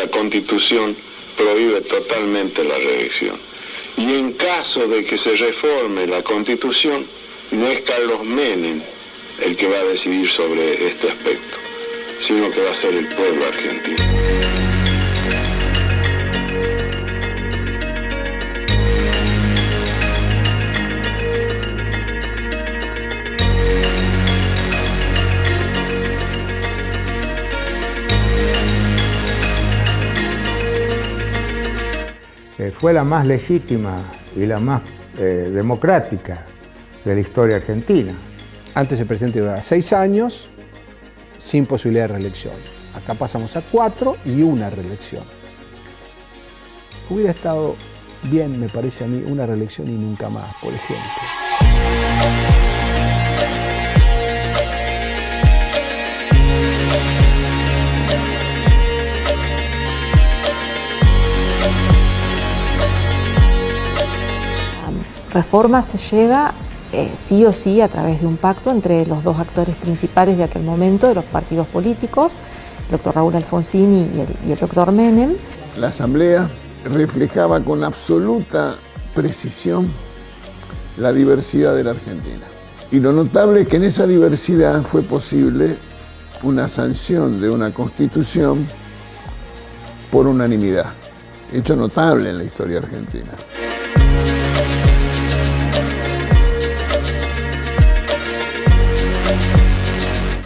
la Constitución prohíbe totalmente la reelección. Y en caso de que se reforme la Constitución, no es Carlos Menem el que va a decidir sobre este aspecto, sino que va a ser el pueblo argentino. Fue la más legítima y la más democrática de la historia argentina. Antes el presidente iba a 6 años sin posibilidad de reelección. Acá pasamos a 4 y una reelección. Hubiera estado bien, me parece a mí, una reelección y nunca más, por ejemplo. Reforma se llega sí o sí a través de un pacto entre los dos actores principales de aquel momento, de los partidos políticos, el doctor Raúl Alfonsín y el doctor Menem. La Asamblea reflejaba con absoluta precisión la diversidad de la Argentina. Y lo notable es que en esa diversidad fue posible una sanción de una Constitución por unanimidad, hecho notable en la historia argentina.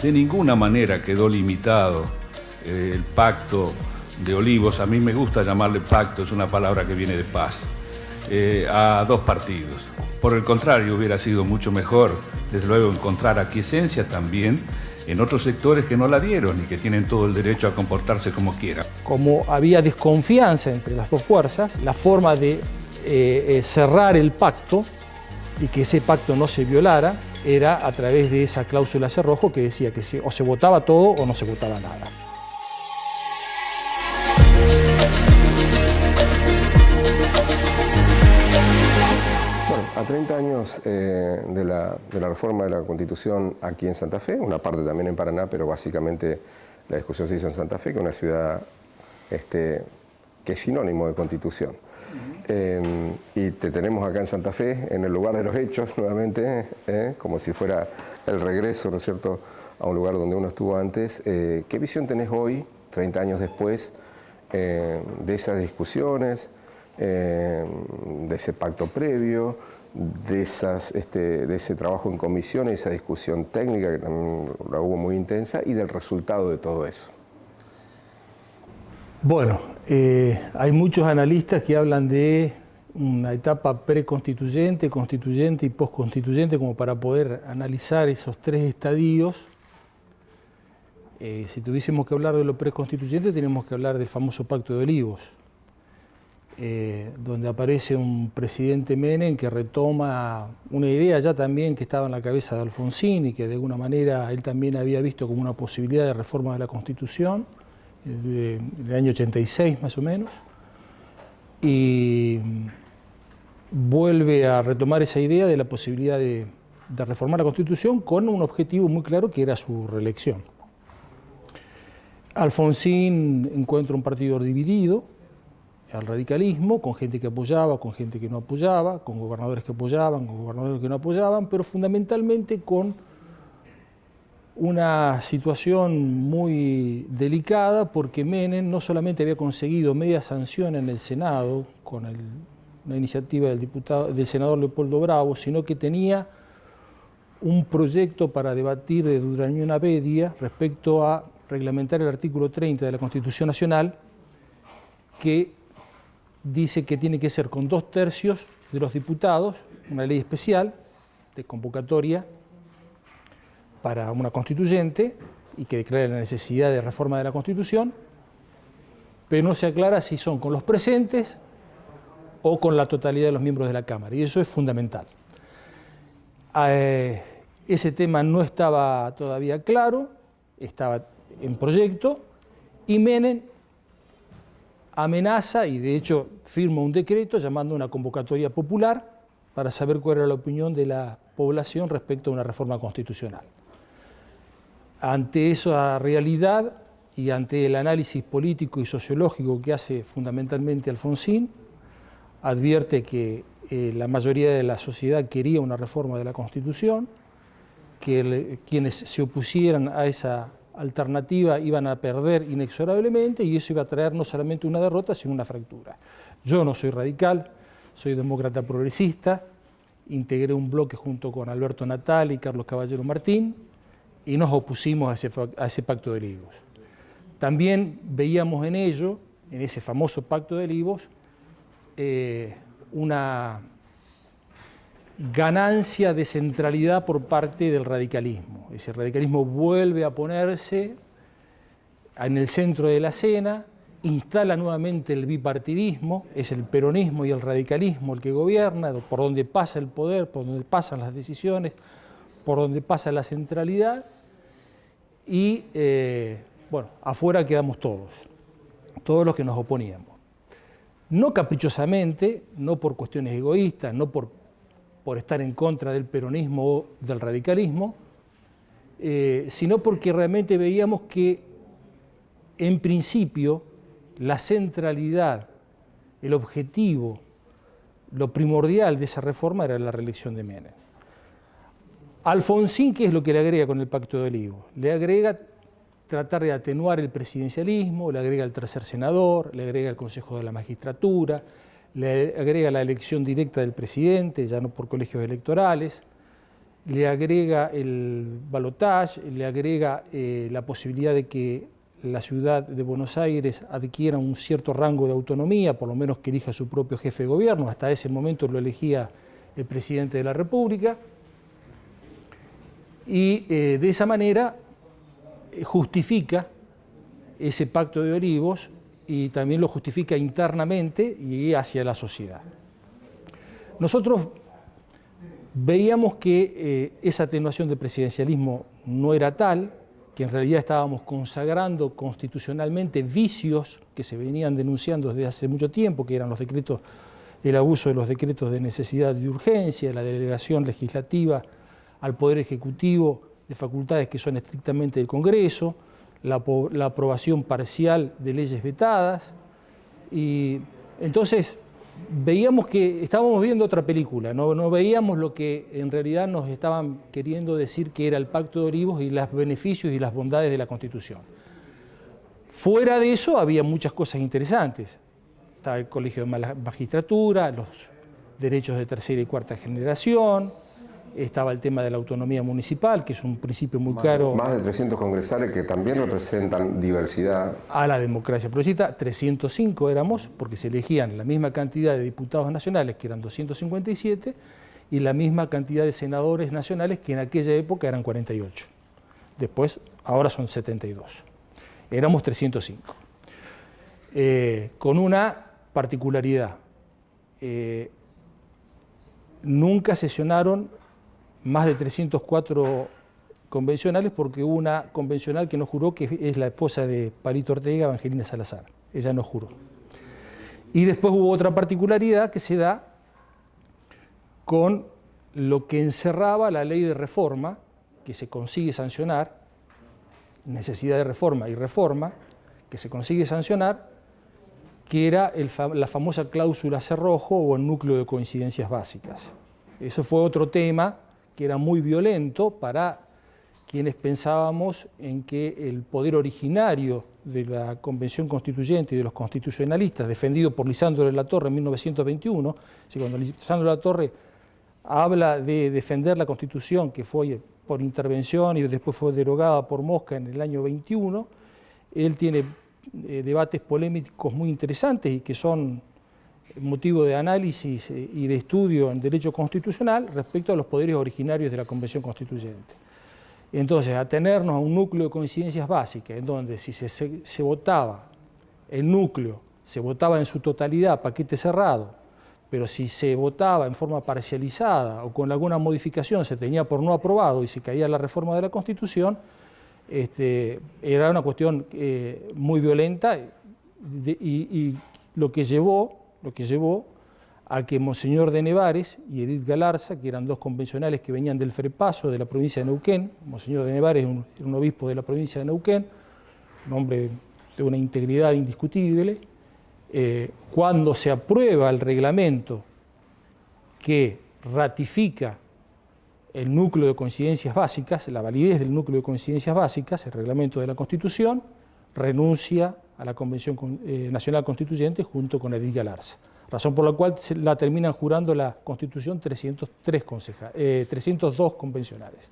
De ninguna manera quedó limitado el pacto de Olivos, a mí me gusta llamarle pacto, es una palabra que viene de paz, a 2 partidos. Por el contrario, hubiera sido mucho mejor, desde luego, encontrar aquiescencia también en otros sectores que no la dieron y que tienen todo el derecho a comportarse como quieran. Como había desconfianza entre las dos fuerzas, la forma de cerrar el pacto y que ese pacto no se violara era a través de esa cláusula cerrojo que decía que o se votaba todo o no se votaba nada. Bueno, a 30 años de la reforma de la Constitución aquí en Santa Fe, una parte también en Paraná, pero básicamente la discusión se hizo en Santa Fe, que es una ciudad que es sinónimo de Constitución. Y te tenemos acá en Santa Fe, en el lugar de los hechos nuevamente, como si fuera el regreso, ¿no es cierto?, a un lugar donde uno estuvo antes. ¿Qué visión tenés hoy, 30 años después, de esas discusiones, de ese pacto previo, de ese trabajo en comisión, esa discusión técnica que también la hubo muy intensa, y del resultado de todo eso? Bueno, hay muchos analistas que hablan de una etapa preconstituyente, constituyente y postconstituyente como para poder analizar esos 3 estadios. Si tuviésemos que hablar de lo preconstituyente, tenemos que hablar del famoso Pacto de Olivos, donde aparece un presidente Menem que retoma una idea ya también que estaba en la cabeza de Alfonsín y que de alguna manera él también había visto como una posibilidad de reforma de la Constitución, del año 86 más o menos, y vuelve a retomar esa idea de la posibilidad de reformar la Constitución con un objetivo muy claro que era su reelección. Alfonsín encuentra un partido dividido, al radicalismo, con gente que apoyaba, con gente que no apoyaba, con gobernadores que apoyaban, con gobernadores que no apoyaban, pero fundamentalmente con una situación muy delicada porque Menem no solamente había conseguido media sanción en el Senado con una iniciativa del senador Leopoldo Bravo, sino que tenía un proyecto para debatir de Durañona Bedia respecto a reglamentar el artículo 30 de la Constitución Nacional, que dice que tiene que ser con 2/3 de los diputados, una ley especial de convocatoria para una constituyente y que declara la necesidad de reforma de la Constitución, pero no se aclara si son con los presentes o con la totalidad de los miembros de la Cámara, y eso es fundamental. Ese tema no estaba todavía claro, estaba en proyecto, y Menem amenaza, y de hecho firma un decreto llamando a una convocatoria popular para saber cuál era la opinión de la población respecto a una reforma constitucional. Ante esa realidad y ante el análisis político y sociológico que hace fundamentalmente Alfonsín, advierte que la mayoría de la sociedad quería una reforma de la Constitución, que quienes se opusieran a esa alternativa iban a perder inexorablemente y eso iba a traer no solamente una derrota, sino una fractura. Yo no soy radical, soy demócrata progresista, integré un bloque junto con Alberto Natal y Carlos Caballero Martín y nos opusimos a ese Pacto de Olivos. También veíamos en ello, en ese famoso Pacto de Olivos, una ganancia de centralidad por parte del radicalismo. Ese radicalismo vuelve a ponerse en el centro de la escena, instala nuevamente el bipartidismo, es el peronismo y el radicalismo el que gobierna, por donde pasa el poder, por donde pasan las decisiones, por donde pasa la centralidad, y bueno, afuera quedamos todos los que nos oponíamos. No caprichosamente, no por cuestiones egoístas, no por estar en contra del peronismo o del radicalismo, sino porque realmente veíamos que, en principio, la centralidad, el objetivo, lo primordial de esa reforma era la reelección de Menem. Alfonsín, ¿qué es lo que le agrega con el Pacto de Olivos? Le agrega tratar de atenuar el presidencialismo, le agrega el tercer senador, le agrega el Consejo de la Magistratura, le agrega la elección directa del presidente, ya no por colegios electorales, le agrega el balotaje, le agrega la posibilidad de que la ciudad de Buenos Aires adquiera un cierto rango de autonomía, por lo menos que elija su propio jefe de gobierno, hasta ese momento lo elegía el presidente de la República, y de esa manera justifica ese Pacto de Olivos y también lo justifica internamente y hacia la sociedad. Nosotros veíamos que esa atenuación del presidencialismo no era tal, que en realidad estábamos consagrando constitucionalmente vicios que se venían denunciando desde hace mucho tiempo, que eran los decretos, el abuso de los decretos de necesidad y urgencia, la delegación legislativa al Poder Ejecutivo de facultades que son estrictamente del Congreso, la aprobación parcial de leyes vetadas, y entonces veíamos que estábamos viendo otra película, no veíamos lo que en realidad nos estaban queriendo decir que era el Pacto de Olivos y los beneficios y las bondades de la Constitución. Fuera de eso había muchas cosas interesantes. Estaba el Colegio de Magistratura, los derechos de tercera y cuarta generación, estaba el tema de la autonomía municipal, que es un principio muy caro. Más de 300 congresales que también representan diversidad. A la democracia progresista, 305 éramos, porque se elegían la misma cantidad de diputados nacionales, que eran 257, y la misma cantidad de senadores nacionales, que en aquella época eran 48. Después, ahora son 72. Éramos 305. Con una particularidad. Nunca sesionaron más de 304 convencionales porque hubo una convencional que no juró, que es la esposa de Palito Ortega, Evangelina Salazar. Ella no juró. Y después hubo otra particularidad que se da con lo que encerraba la ley de reforma, que se consigue sancionar, necesidad de reforma y reforma, que se consigue sancionar, que era la famosa cláusula cerrojo o el núcleo de coincidencias básicas. Eso fue otro tema que era muy violento para quienes pensábamos en que el poder originario de la Convención Constituyente y de los constitucionalistas, defendido por Lisandro de la Torre en 1921, cuando Lisandro de la Torre habla de defender la Constitución, que fue por intervención y después fue derogada por Mosca en el año 21, él tiene debates polémicos muy interesantes y que son motivo de análisis y de estudio en derecho constitucional respecto a los poderes originarios de la Convención Constituyente. Entonces, atenernos a un núcleo de coincidencias básicas, en donde si se votaba el núcleo, se votaba en su totalidad, paquete cerrado, pero si se votaba en forma parcializada o con alguna modificación se tenía por no aprobado y se caía la reforma de la Constitución, era una cuestión muy violenta y lo que llevó a que Monseñor de Nevares y Edith Galarza, que eran dos convencionales que venían del Frepaso de la provincia de Neuquén, Monseñor de Nevares es un obispo de la provincia de Neuquén, un hombre de una integridad indiscutible. Cuando se aprueba el reglamento que ratifica el núcleo de coincidencias básicas, la validez del núcleo de coincidencias básicas, el reglamento de la Constitución, renuncia a la Convención Nacional Constituyente junto con Edith Galarza, razón por la cual la terminan jurando la Constitución 302 convencionales.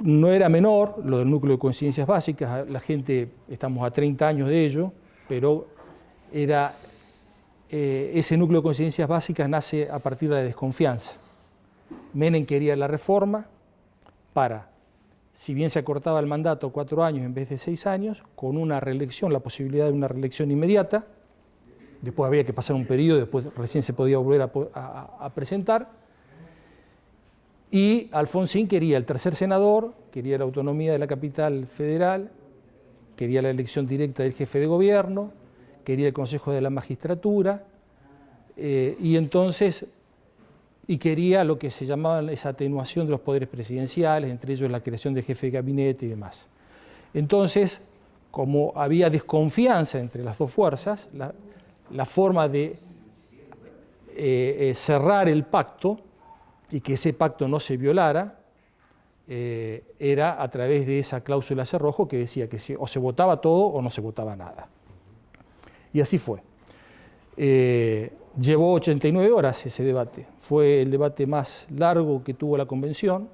No era menor lo del núcleo de coincidencias básicas, la gente, estamos a 30 años de ello, pero ese núcleo de coincidencias básicas nace a partir de la desconfianza. Menem quería la reforma para, si bien se acortaba el mandato a 4 años en vez de 6 años, con una reelección, la posibilidad de una reelección inmediata, después había que pasar un periodo, después recién se podía volver a presentar, y Alfonsín quería el tercer senador, quería la autonomía de la capital federal, quería la elección directa del jefe de gobierno, quería el Consejo de la Magistratura, y quería lo que se llamaba esa atenuación de los poderes presidenciales, entre ellos la creación del jefe de gabinete y demás. Entonces, como había desconfianza entre las dos fuerzas, la forma de cerrar el pacto y que ese pacto no se violara era a través de esa cláusula cerrojo que decía que o se votaba todo o no se votaba nada. Y así fue. Llevó 89 horas ese debate. Fue el debate más largo que tuvo la Convención,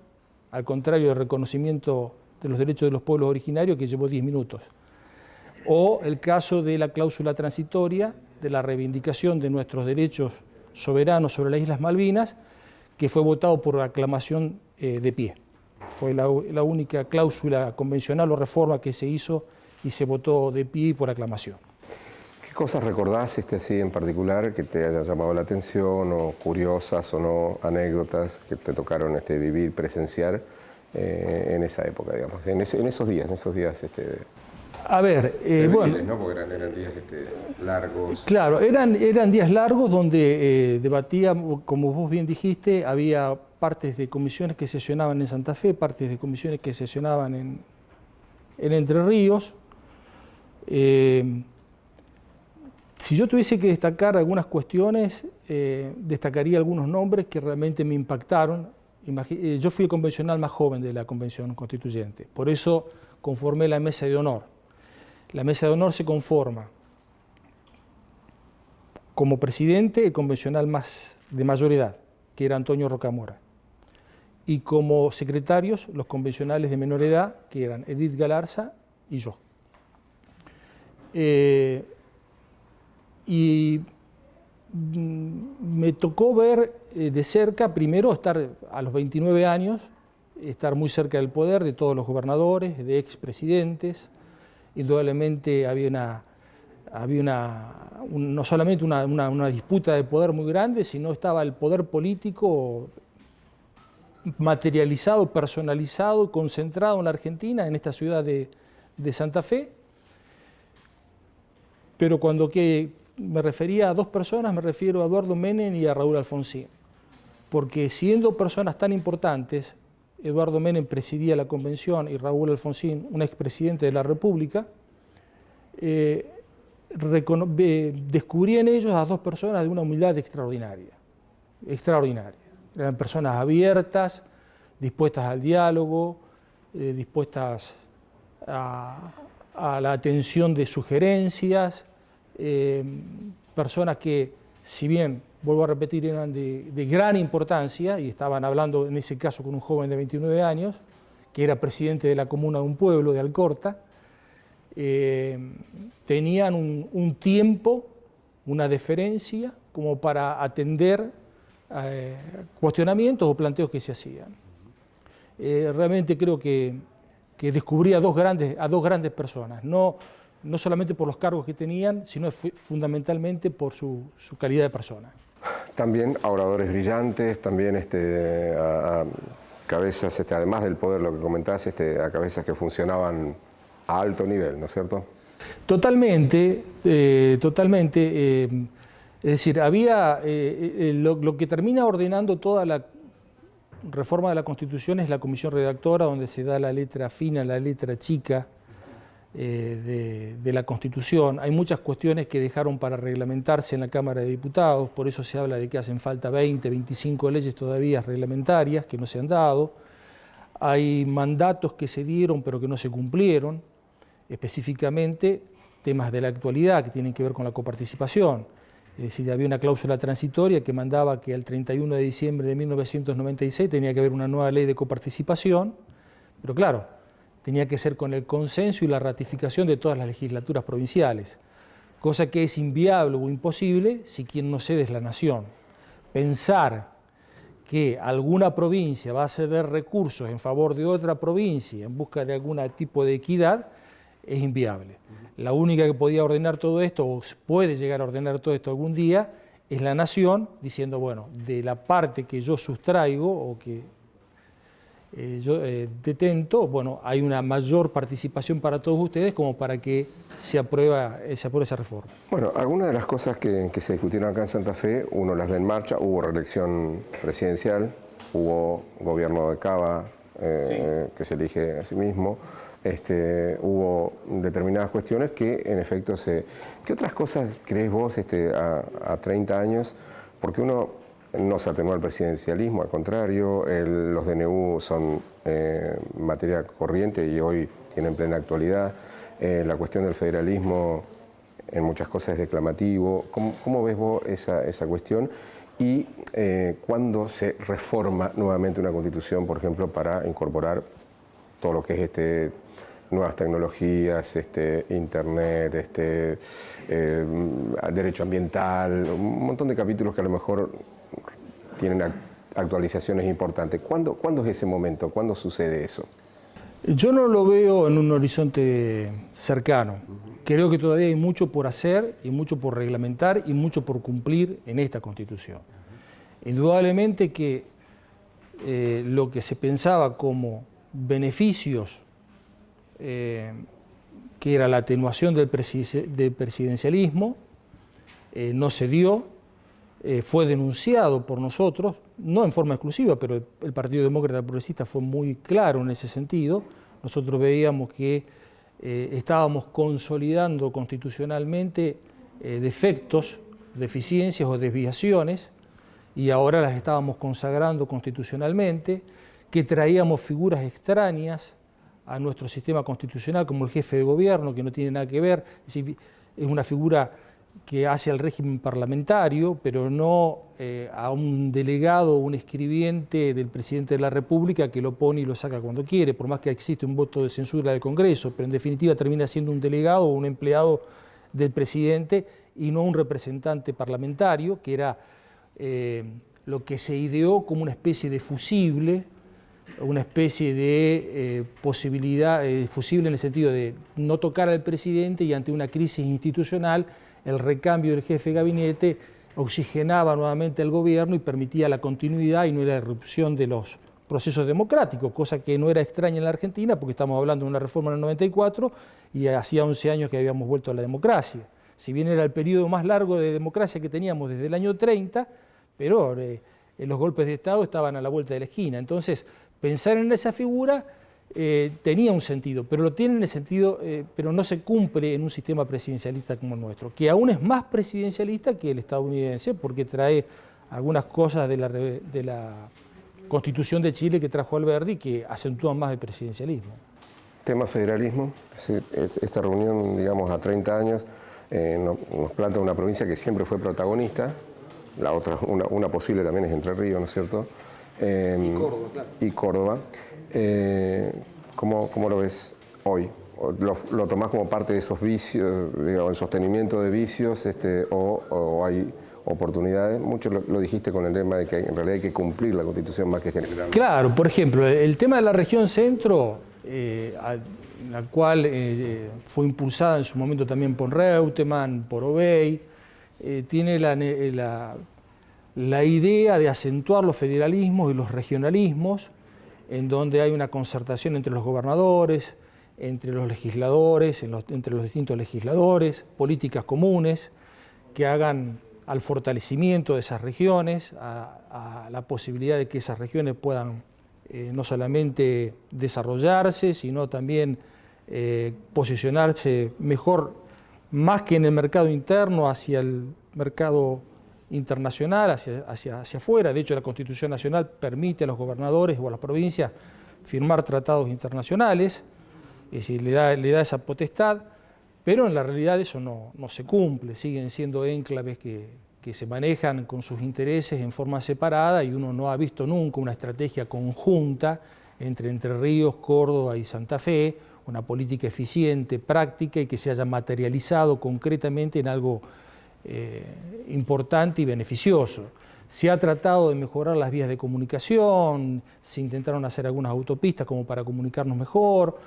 al contrario del reconocimiento de los derechos de los pueblos originarios, que llevó 10 minutos. O el caso de la cláusula transitoria, de la reivindicación de nuestros derechos soberanos sobre las Islas Malvinas, que fue votado por aclamación de pie. Fue la única cláusula convencional o reforma que se hizo y se votó de pie y por aclamación. ¿Qué cosas recordás así en particular que te hayan llamado la atención, o curiosas o no, anécdotas que te tocaron vivir, presenciar en esa época, digamos, en esos días? A ver, bueno, ¿no? Porque eran días largos. Claro, eran días largos donde debatía, como vos bien dijiste, había partes de comisiones que sesionaban en Santa Fe, partes de comisiones que sesionaban en Entre Ríos. Si yo tuviese que destacar algunas cuestiones, destacaría algunos nombres que realmente me impactaron. Yo fui el convencional más joven de la Convención Constituyente, por eso conformé la mesa de honor. La mesa de honor se conforma como presidente el convencional de mayor edad, que era Antonio Rocamora, y como secretarios los convencionales de menor edad, que eran Edith Galarza y yo. Y me tocó ver de cerca, primero estar a los 29 años, estar muy cerca del poder de todos los gobernadores, de expresidentes. Indudablemente había no solamente una disputa de poder muy grande, sino estaba el poder político materializado, personalizado, concentrado en la Argentina, en esta ciudad de Santa Fe. Pero cuando me refería a dos personas, me refiero a Eduardo Menem y a Raúl Alfonsín, porque siendo personas tan importantes, Eduardo Menem presidía la Convención y Raúl Alfonsín, un expresidente de la República, descubrí en ellos a dos personas de una humildad extraordinaria. Eran personas abiertas, dispuestas al diálogo, dispuestas a la atención de sugerencias, personas que, si bien, vuelvo a repetir, eran de gran importancia, y estaban hablando en ese caso con un joven de 29 años, que era presidente de la comuna de un pueblo, de Alcorta, tenían un tiempo, una deferencia, como para atender cuestionamientos o planteos que se hacían. Realmente creo que descubrí a dos grandes personas, no solamente por los cargos que tenían, sino fundamentalmente por su calidad de persona. También a oradores brillantes, también a cabezas, además del poder, lo que comentás, a cabezas que funcionaban a alto nivel, ¿no es cierto? Totalmente. Es decir, había lo que termina ordenando toda reforma de la Constitución es la comisión redactora donde se da la letra fina, la letra chica de la Constitución. Hay muchas cuestiones que dejaron para reglamentarse en la Cámara de Diputados, por eso se habla de que hacen falta 20, 25 leyes todavía reglamentarias que no se han dado. Hay mandatos que se dieron pero que no se cumplieron, específicamente temas de la actualidad que tienen que ver con la coparticipación. Es decir, había una cláusula transitoria que mandaba que al 31 de diciembre de 1996 tenía que haber una nueva ley de coparticipación, pero claro, tenía que ser con el consenso y la ratificación de todas las legislaturas provinciales, cosa que es inviable o imposible si quien no cede es la nación. Pensar que alguna provincia va a ceder recursos en favor de otra provincia en busca de algún tipo de equidad es inviable. La única que podía ordenar todo esto, o puede llegar a ordenar todo esto algún día, es la nación, diciendo, bueno, de la parte que yo sustraigo o que yo detento, bueno, hay una mayor participación para todos ustedes como para que se apruebe esa reforma. Bueno, algunas de las cosas que se discutieron acá en Santa Fe, uno las ve en marcha, hubo reelección presidencial, hubo gobierno de Cava, que se elige a sí mismo, hubo determinadas cuestiones que en efecto ¿Qué otras cosas crees vos a 30 años? Porque uno no se atenuó al presidencialismo, al contrario, los DNU son materia corriente y hoy tienen plena actualidad. La cuestión del federalismo en muchas cosas es declamativo. ¿Cómo ves vos esa cuestión? Y ¿cuándo se reforma nuevamente una constitución, por ejemplo, para incorporar todo lo que es nuevas tecnologías, internet, derecho ambiental, un montón de capítulos que a lo mejor tienen actualizaciones importantes? ¿Cuándo es ese momento? ¿Cuándo sucede eso? Yo no lo veo en un horizonte cercano. Creo que todavía hay mucho por hacer y mucho por reglamentar y mucho por cumplir en esta Constitución. Indudablemente que lo que se pensaba como beneficios, que era la atenuación del presidencialismo, no se dio, fue denunciado por nosotros, no en forma exclusiva, pero el Partido Demócrata Progresista fue muy claro en ese sentido. Nosotros veíamos que estábamos consolidando constitucionalmente defectos, deficiencias o desviaciones, y ahora las estábamos consagrando constitucionalmente, que traíamos figuras extrañas a nuestro sistema constitucional, como el jefe de gobierno, que no tiene nada que ver, es decir, es una figura que hace al régimen parlamentario, pero no a un delegado o un escribiente del presidente de la República que lo pone y lo saca cuando quiere, por más que existe un voto de censura del Congreso, pero en definitiva termina siendo un delegado o un empleado del presidente y no un representante parlamentario, que era lo que se ideó como una especie de fusible, una especie de posibilidad, fusible en el sentido de no tocar al presidente y ante una crisis institucional, el recambio del jefe de gabinete oxigenaba nuevamente al gobierno y permitía la continuidad y no la irrupción de los procesos democráticos, cosa que no era extraña en la Argentina porque estamos hablando de una reforma en el 94 y hacía 11 años que habíamos vuelto a la democracia. Si bien era el periodo más largo de democracia que teníamos desde el año 30, pero los golpes de Estado estaban a la vuelta de la esquina. Entonces, pensar en esa figura tenía un sentido, pero lo tiene en el sentido, pero no se cumple en un sistema presidencialista como el nuestro, que aún es más presidencialista que el estadounidense, porque trae algunas cosas de la Constitución de Chile que trajo Alberdi que acentúan más el presidencialismo. Tema federalismo, esta reunión, digamos, a 30 años, nos planta una provincia que siempre fue protagonista, la otra, una posible también es Entre Ríos, ¿no es cierto? Y Córdoba, claro. Y Córdoba. ¿Cómo lo ves hoy? ¿Lo tomás como parte de esos vicios, digamos, el sostenimiento de vicios, o hay oportunidades? Mucho lo dijiste con el tema de que en realidad hay que cumplir la Constitución más que generar. Claro, por ejemplo, el tema de la región centro, la cual fue impulsada en su momento también por Reutemann, por Obey, tiene la idea de acentuar los federalismos y los regionalismos, en donde hay una concertación entre los gobernadores, entre los legisladores, entre los distintos legisladores, políticas comunes que hagan al fortalecimiento de esas regiones, a la posibilidad de que esas regiones puedan no solamente desarrollarse, sino también posicionarse mejor, más que en el mercado interno, hacia el mercado internacional, hacia afuera. De hecho, la Constitución Nacional permite a los gobernadores o a las provincias firmar tratados internacionales, es decir, le da esa potestad, pero en la realidad eso no se cumple, siguen siendo enclaves que se manejan con sus intereses en forma separada, y uno no ha visto nunca una estrategia conjunta entre Entre Ríos, Córdoba y Santa Fe, una política eficiente, práctica y que se haya materializado concretamente en algo importante y beneficioso. Se ha tratado de mejorar las vías de comunicación, se intentaron hacer algunas autopistas como para comunicarnos mejor,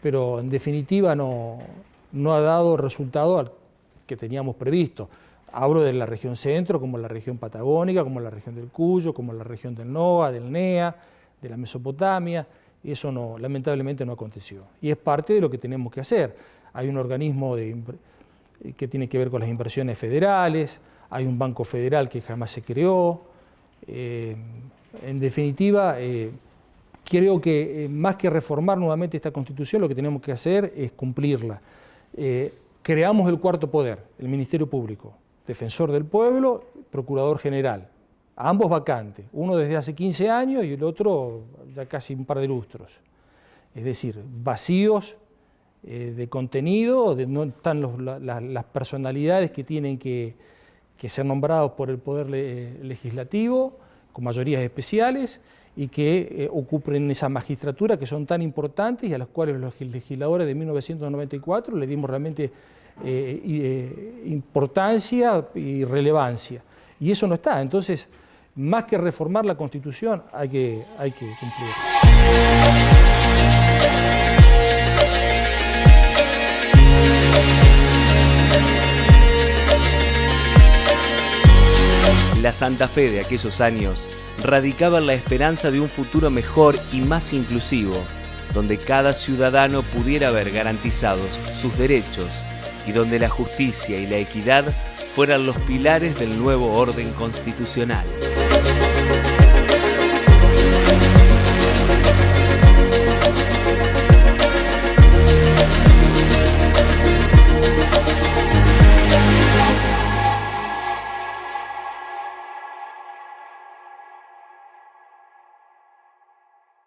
pero en definitiva no ha dado el resultado que teníamos previsto. Hablo de la región centro, como la región patagónica, como la región del Cuyo, como la región del NOA, del NEA, de la Mesopotamia, y eso lamentablemente no aconteció. Y es parte de lo que tenemos que hacer. Hay un organismo que tiene que ver con las inversiones federales, hay un banco federal que jamás se creó. En definitiva, creo que más que reformar nuevamente esta Constitución, lo que tenemos que hacer es cumplirla. Creamos el cuarto poder, el Ministerio Público, Defensor del Pueblo, Procurador General, ambos vacantes, uno desde hace 15 años y el otro ya casi un par de lustros. Es decir, vacíos de contenido, no están las personalidades que tienen que ser nombrados por el Poder Legislativo, con mayorías especiales, y que ocupen esa magistratura que son tan importantes y a las cuales los legisladores de 1994 le dimos realmente importancia y relevancia. Y eso no está. Entonces, más que reformar la Constitución, hay que cumplir. La Santa Fe de aquellos años radicaba en la esperanza de un futuro mejor y más inclusivo, donde cada ciudadano pudiera ver garantizados sus derechos y donde la justicia y la equidad fueran los pilares del nuevo orden constitucional.